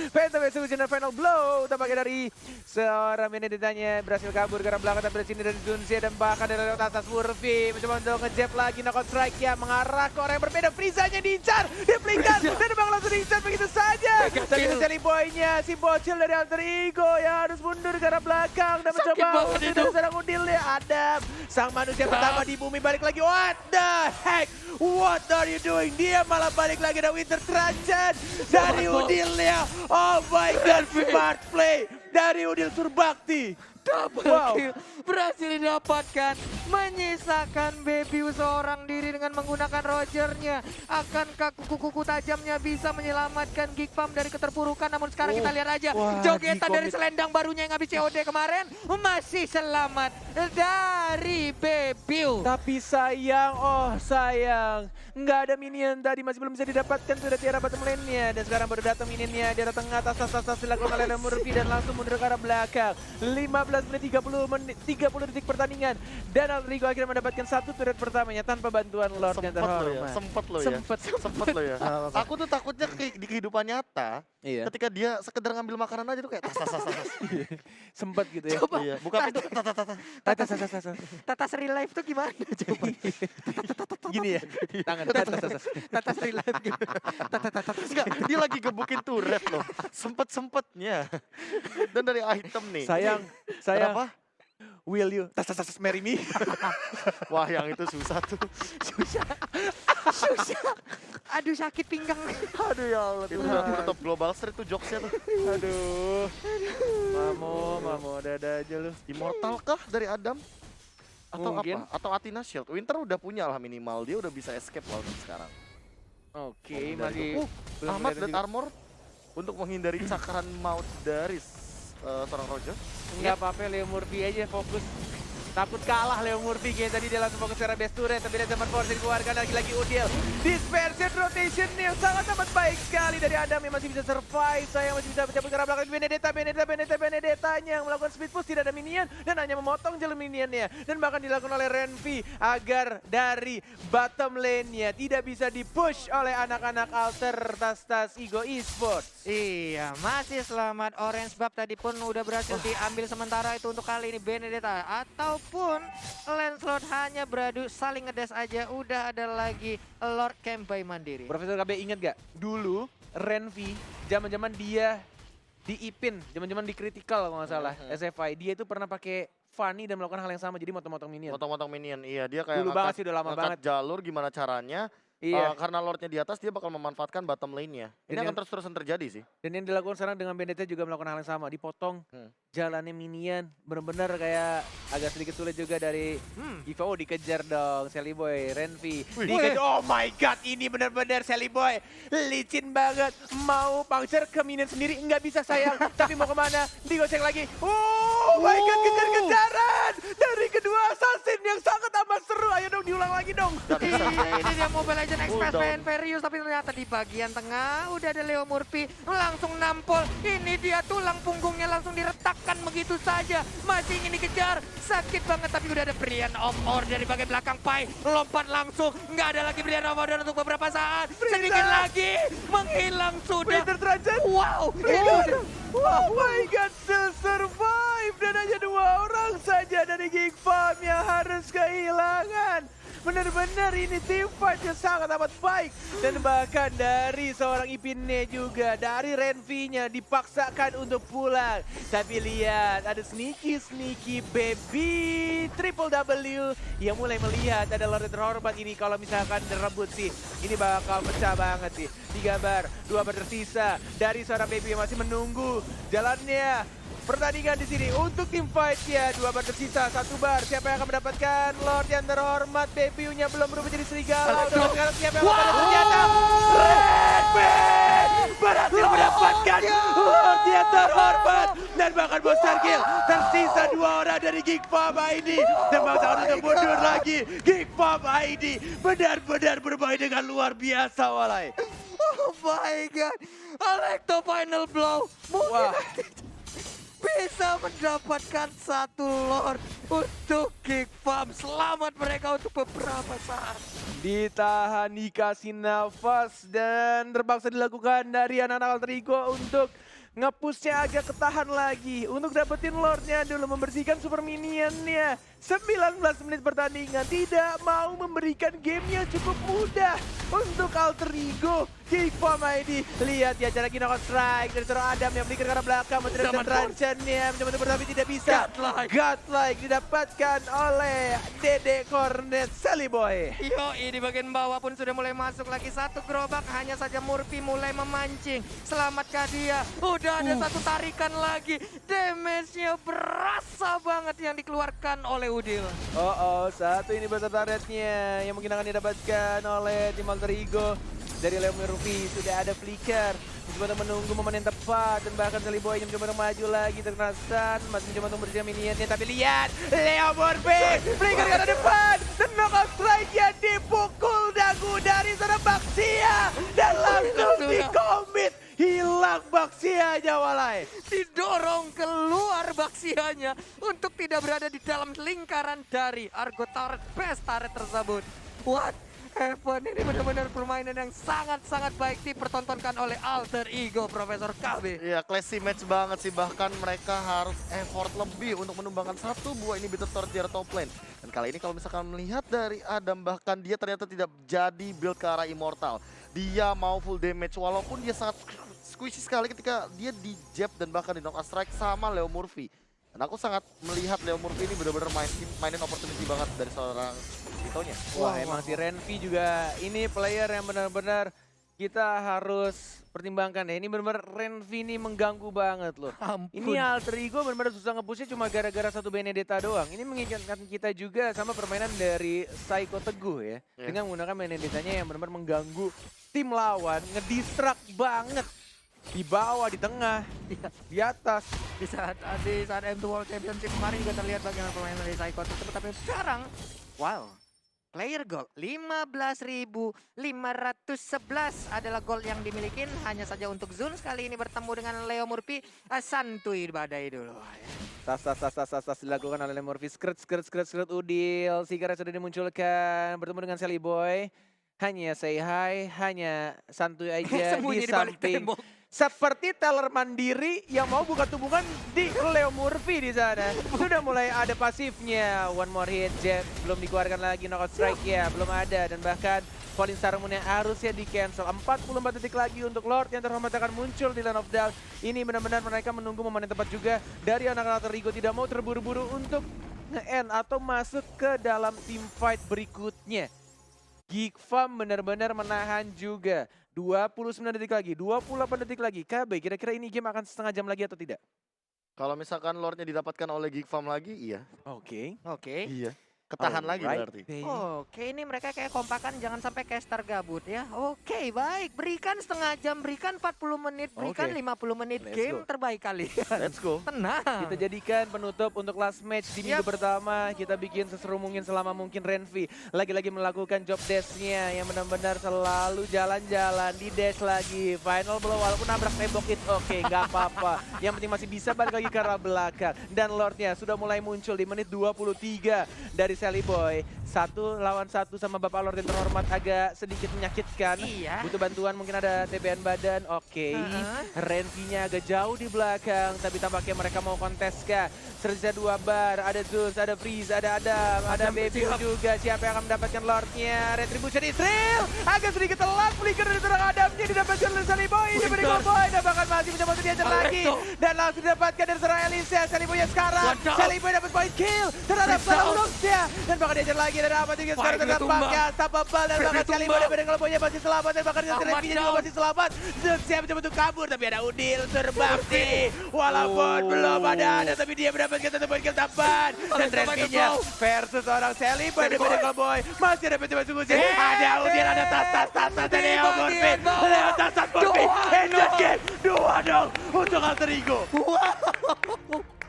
[SPEAKER 3] Phantom Executioner Final Blow tampaknya dari seorang ditanya berhasil kabur ke arah belakang, tapi dari sini dari Zunzia dan bahkan dari atas Murphy mencoba untuk ngejab lagi knockout strike ya, mengarah ke orang yang berbeda. Frizanya diincar, dipelinkan dan bang langsung diincar begitu saja. Dan itu Sally Boy-nya, si bocil dari Alter Ego yang harus mundur ke arah belakang dan mencoba
[SPEAKER 2] banget
[SPEAKER 3] untuk
[SPEAKER 2] itu.
[SPEAKER 3] serang Udilnya. Adam, sang manusia pertama di bumi balik lagi. What the heck? What are you doing? Dia malah balik lagi dari Winter Transit dari Udilnya. Oh my god, smart play dari Udil Surbakti.
[SPEAKER 2] Double kill berhasil didapatkan, menyisakan Bebiu seorang diri dengan menggunakan Rogernya. Akankah kuku-kuku tajamnya bisa menyelamatkan Geek Farm dari keterpurukan? Namun sekarang kita lihat aja,
[SPEAKER 3] wah,
[SPEAKER 2] jogetan
[SPEAKER 3] di-commit.
[SPEAKER 2] dari selendang barunya yang habis COD kemarin masih selamat dari Bebiu.
[SPEAKER 3] Tapi sayang, oh sayang, nggak ada minion tadi, masih belum bisa didapatkan. Sudah tiara bottom lane-nya dan sekarang baru datang minionnya. Dia datang atas dilakukan oleh Leo Murphy dan langsung mundur ke arah belakang. 15 menit 30 detik pertandingan dan Alter Ego akhirnya mendapatkan satu turret pertamanya tanpa bantuan Lord yang terhormat.
[SPEAKER 1] Sempet lo ya.
[SPEAKER 3] Sempet
[SPEAKER 1] Lo ya. Aku tuh takutnya di kehidupan nyata,
[SPEAKER 3] Iya,
[SPEAKER 1] ketika dia sekedar ngambil makanan aja tuh kayak tas.
[SPEAKER 3] sempet gitu ya.
[SPEAKER 2] Coba.
[SPEAKER 1] Iya, buka pintu tas.
[SPEAKER 2] Tatas real life tuh gimana coba?
[SPEAKER 3] Gini ya, tangan.
[SPEAKER 2] Tatas real life gitu.
[SPEAKER 1] Enggak, dia lagi gebukin turret loh. Sempet-sempetnya. Dan dari item nih.
[SPEAKER 3] Sayang,
[SPEAKER 1] Kenapa?
[SPEAKER 3] Will you marry me?
[SPEAKER 1] Wah, yang itu susah tuh.
[SPEAKER 2] Susah. Aduh sakit pinggang.
[SPEAKER 3] Aduh ya Allah
[SPEAKER 1] Itu udah top global street tuh jokesnya tuh.
[SPEAKER 3] Aduh. Mamo, dada aja lu.
[SPEAKER 1] Immortal kah dari Adam? Atau
[SPEAKER 3] Mungkin.
[SPEAKER 1] apa? Atau Athena Shield? Winter udah punya lah minimal, dia udah bisa escape lawan sekarang.
[SPEAKER 3] Oke,
[SPEAKER 1] Menghindari-
[SPEAKER 3] masih belum
[SPEAKER 1] Ahmad
[SPEAKER 3] kelihatan
[SPEAKER 1] Death
[SPEAKER 3] juga.
[SPEAKER 1] Armor untuk menghindari cakaran maut dari seorang Roger.
[SPEAKER 3] Enggak apa-apa, Leo Murphy aja fokus. Takut kalah Leo Murphy, kayak tadi dia langsung fokus ke arah best turret, tapi dia teman force dikeluarkan lagi-lagi Udil. Dispersion rotation yang sangat amat baik sekali dari Adam yang masih bisa survive. Saya masih bisa cabut ke arah belakang Benedetta-nya yang melakukan speed push, tidak ada minion dan hanya memotong jalur minionnya. Dan bahkan dilakukan oleh Renvi agar dari bottom lane-nya tidak bisa dipush oleh anak-anak Alter tas Igo Esports.
[SPEAKER 2] Iya, masih selamat Orange Buff tadi pun udah berhasil diambil sementara itu untuk kali ini Benedetta. Ataupun Lancelot hanya beradu saling ngedes aja, udah ada lagi Lord Campbell mandiri.
[SPEAKER 3] Profesor KB inget gak? Dulu Renvi, zaman-zaman dia di Ipin, zaman-zaman di Critical kalau nggak salah, SFI, dia itu pernah pakai Fanny dan melakukan hal yang sama, jadi motong-motong minion.
[SPEAKER 1] Motong-motong minion, iya dia kayak
[SPEAKER 3] Dulu banget sih, udah lama banget.
[SPEAKER 1] jalur gimana caranya.
[SPEAKER 3] Iya.
[SPEAKER 1] Karena Lordnya di atas, dia bakal memanfaatkan bottom lane-nya. Ini
[SPEAKER 3] Dan
[SPEAKER 1] akan
[SPEAKER 3] yang-
[SPEAKER 1] terus-terusan terjadi sih.
[SPEAKER 3] Dan yang dilakukan sekarang dengan Benedetta juga melakukan hal yang sama, dipotong jalannya minion, bener-bener kayak agak sedikit sulit juga dari Ivo. Dikejar dong, Sally Boy, Renvi. Dikejar, oh my god, ini bener-bener Sally Boy, licin banget, mau puncture ke minion sendiri, nggak bisa sayang, tapi mau kemana, digocek lagi, oh my god, kejar-kejaran dari kedua assassin yang sangat amat seru, ayo dong diulang lagi dong.
[SPEAKER 2] Ini dia Mobile Legends Express
[SPEAKER 1] Cooldown.
[SPEAKER 2] main Verius, tapi ternyata di bagian tengah udah ada Leo Murphy langsung nampol. Ini dia tulang punggungnya langsung diretakkan begitu saja. Masih ingin dikejar, sakit banget tapi udah ada Brian of Order dari bagian belakang. Pai lompat langsung, nggak ada lagi Brian of Order untuk beberapa saat. Sedikit lagi menghilang sudah.
[SPEAKER 3] Winter Transit.
[SPEAKER 2] Wow,
[SPEAKER 3] Oh my god, still survive dan hanya 2 orang saja dari Geek Farm yang harus kehilangan. Benar-benar ini team fight yang sangat amat baik. Dan bahkan dari seorang Ipinnya juga, dari Renvi-nya dipaksakan untuk pulang. Tapi lihat, ada sneaky baby Triple W yang mulai melihat ada Lord terhormat ini. Kalau misalkan direbut sih, ini bakal pecah banget sih. 3 bar, 2 bar tersisa dari seorang baby yang masih menunggu jalannya. Pertandingan di sini untuk tim fight ya, 2 bar tersisa, 1 bar. Siapa yang akan mendapatkan Lord yang terhormat? Baby-nya belum berubah jadi serigala. Untuk sekarang siapa yang akan senjata? Redman berhasil mendapatkan Lord yang terhormat dan bahkan Monster Kill. Tersisa 2 orang dari Geek Farm ID dan bangsa untuk mundur lagi. Geek Farm ID benar-benar bermain dengan luar biasa, walai.
[SPEAKER 2] oh my god, Alecto final blow.
[SPEAKER 3] Wah.
[SPEAKER 2] Bisa mendapatkan 1 Lord untuk Geek Farm. Selamat mereka untuk beberapa saat.
[SPEAKER 3] Ditahan, dikasih nafas dan terpaksa dilakukan dari anak-anak Alter Ego untuk nge-pushnya agak ketahan lagi. Untuk dapetin Lordnya dulu, membersihkan super minionnya. 19 menit pertandingan, tidak mau memberikan game yang cukup mudah untuk Alter Ego. Geek Farm ID, lihat ya cara Kinokon Strike dari seorang Adam yang berikan ke arah belakang, mencoba transitionnya, mencoba tapi tidak bisa. Godlike didapatkan oleh Dede Cornet Sally Boy.
[SPEAKER 2] Yo, di bagian bawah pun sudah mulai masuk lagi 1 gerobak. Hanya saja Murphy mulai memancing. Selamatkah dia? Udah ada 1 tarikan lagi. Damage-nya berasa banget yang dikeluarkan oleh Udil.
[SPEAKER 3] Oh, 1 ini beserta rednya yang mungkin akan didapatkan oleh tim Alter Ego. Dari Leo Murphy sudah ada flicker, mencoba untuk menunggu momen yang tepat dan bahkan Sally Boy yang mencoba untuk maju lagi terkena stun, masih mencoba untuk bersihkan minionnya, tapi lihat Leo Murphy flicker ke arah depan dan knockout strike-nya dipukul dagu dari seorang Baxia dan langsung di-commit. Hilang Baxia-nya, walai.
[SPEAKER 2] Didorong keluar Baxianya untuk tidak berada di dalam lingkaran dari Argo Turret Best Turret tersebut. What? Heaven, ini benar-benar permainan yang sangat-sangat baik dipertontonkan oleh Alter Ego Profesor KB.
[SPEAKER 1] Iya, classy match banget sih. Bahkan mereka harus effort lebih untuk menumbangkan 1 buah inhibitor turret di top lane. Dan kali ini kalau misalkan melihat dari Adam, bahkan dia ternyata tidak jadi build ke arah Immortal. Dia mau full damage walaupun dia sangat squishy sekali ketika dia di jab dan bahkan di knockout strike sama Leo Murphy. Dan aku sangat melihat Leo Murphy ini benar-benar mainin opportunity banget dari seorang Vito-nya.
[SPEAKER 3] Wah, emang si Renvi juga ini player yang benar-benar kita harus pertimbangkan ya. Ini benar-benar Renvi ini mengganggu banget loh.
[SPEAKER 2] Ampun.
[SPEAKER 3] Ini alter ego benar-benar susah nge-pushnya cuma gara-gara satu Benedetta doang. Ini mengingatkan kita juga sama permainan dari Psycho Teguh ya.
[SPEAKER 1] Iya.
[SPEAKER 3] Dengan menggunakan Benedettanya yang benar-benar mengganggu tim lawan, ngedistract banget. Di bawah, di tengah, di atas.
[SPEAKER 2] Di saat M2 World Championship kemarin juga terlihat bagaimana permainan dari Psycho tersebut. Tapi sekarang, wow. Player goal 15.511 adalah gol yang dimiliki hanya saja untuk Zuns kali ini bertemu dengan Leo Murphy. Santuy badai dulu.
[SPEAKER 3] Tas dilakukan oleh Murphy. Skrt Udil. Sigara sudah dimunculkan bertemu dengan Sally Boy. Hanya say hi, hanya santuy aja
[SPEAKER 2] Sembunyi
[SPEAKER 3] di
[SPEAKER 2] di balik
[SPEAKER 3] samping.
[SPEAKER 2] tembok.
[SPEAKER 3] Seperti teller mandiri yang mau buka tumbukan di Leo Murphy di sana. Sudah mulai ada pasifnya. One more hit, Jet belum dikeluarkan lagi, knockout strike ya belum ada. Dan bahkan Falling Star Moon yang harusnya di cancel. 44 detik lagi untuk Lord yang terhormat akan muncul di Land of Doubt. Ini benar-benar mereka menunggu momen yang tepat juga dari anak-anak Terigo, tidak mau terburu-buru untuk nge-end atau masuk ke dalam team fight berikutnya. Geek Farm benar-benar menahan juga. 29 detik lagi, 28 detik lagi. KB, kira-kira ini game akan setengah jam lagi atau tidak?
[SPEAKER 1] Kalau misalkan Lordnya didapatkan oleh Geek Farm lagi, iya.
[SPEAKER 3] Oke.
[SPEAKER 2] Oke.
[SPEAKER 1] Iya. Ketahan lagi berarti.
[SPEAKER 2] Oke, ini mereka kayak kompakan, jangan sampai caster gabut ya. Oke, baik. Berikan setengah jam, berikan 40 menit, berikan
[SPEAKER 3] Oke.
[SPEAKER 2] 50 menit.
[SPEAKER 3] Let's
[SPEAKER 2] Game
[SPEAKER 3] go.
[SPEAKER 2] terbaik kalian.
[SPEAKER 1] Let's go.
[SPEAKER 2] Tenang.
[SPEAKER 3] Kita jadikan penutup untuk last match di minggu pertama. Kita bikin seseru mungkin selama mungkin Renvi lagi-lagi melakukan job dash-nya yang benar-benar selalu jalan-jalan di dash lagi. Final blow walaupun nabrak tembok it oke, nggak apa-apa. Yang penting masih bisa balik lagi ke arah belakang. Dan Lordnya sudah mulai muncul di menit 23 dari Sally Boy. 1 lawan 1 sama Bapak Lord yang terhormat agak sedikit menyakitkan.
[SPEAKER 2] Iya.
[SPEAKER 3] Butuh bantuan, mungkin ada TBN badan. Oke. Renvi-nya agak jauh di belakang, tapi tampaknya mereka mau kontes kah? Tersisa 2 bar, ada Zeus, ada Freeze, ada Adam, ada Baby juga. Siapa yang akan mendapatkan Lord-nya? Retribution Israel agak sedikit telat, flicker dari seorang Adamnya didapatkan oleh Sally Boy. Ini beri Boy, dan bahkan masih mencoba untuk diajar lagi. Dan langsung didapatkan dari seorang Elisa. Sally Boy sekarang. Sally Boy dapat point kill terhadap Saurus-nya. Dan bahkan diajar lagi dari apa juga sekarang terdampaknya. Tapabal dan bahkan Sally Boy dan kalau Boy masih selamat. Dan bahkan Renvi juga masih selamat. Zeus siap mencoba untuk kabur, tapi ada Udil terbakti. Walaupun belum ada, tapi dia mendapatkan satu poin kill tambahan. Dan Renvi-nya versus orang Sally Boy dan Medical Boy. Masih ada mencoba sungguh-sungguh. Ada Udil, ada tas dari Leo Murphy. Leo tas Murphy. Engine game. 2 dong untuk Alter Ego.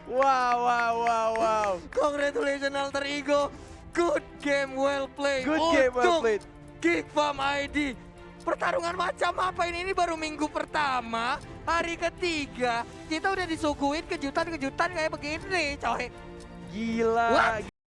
[SPEAKER 3] Wow.
[SPEAKER 2] Congratulations Alter Ego. Good game, well played.
[SPEAKER 3] Good game, well played.
[SPEAKER 2] Geek Farm ID. Pertarungan macam apa ini? Ini baru minggu pertama, hari ketiga. Kita udah disuguhin kejutan-kejutan kayak begini, coy.
[SPEAKER 3] Gila.